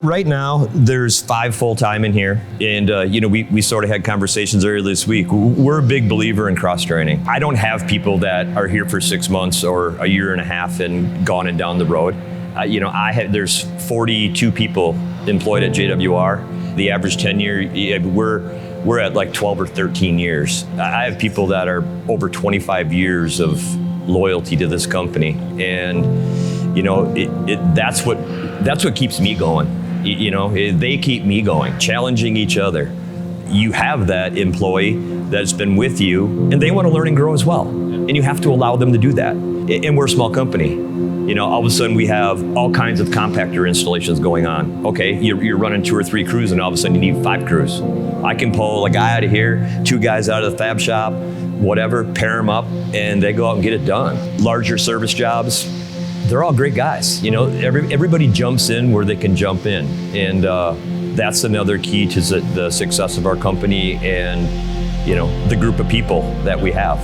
Right now, there's 5 full-time in here, and we sort of had conversations earlier this week. We're a big believer in cross-training. I don't have people that are here for 6 months or a year and a half and gone and down the road. There's 42 people employed at JWR. The average tenure, we're at like 12 or 13 years. I have people that are over 25 years of loyalty to this company, and that's what keeps me going. They keep me going, challenging each other. You have that employee that's been with you, and they want to learn and grow as well. And you have to allow them to do that. And we're a small company. All of a sudden we have all kinds of compactor installations going on. Okay, you're running 2 or 3 crews, and all of a sudden you need 5 crews. I can pull a guy out of here, 2 guys out of the fab shop, whatever, pair them up, and they go out and get it done. Larger service jobs, they're all great guys. Everybody jumps in where they can jump in. And that's another key to the success of our company and, the group of people that we have.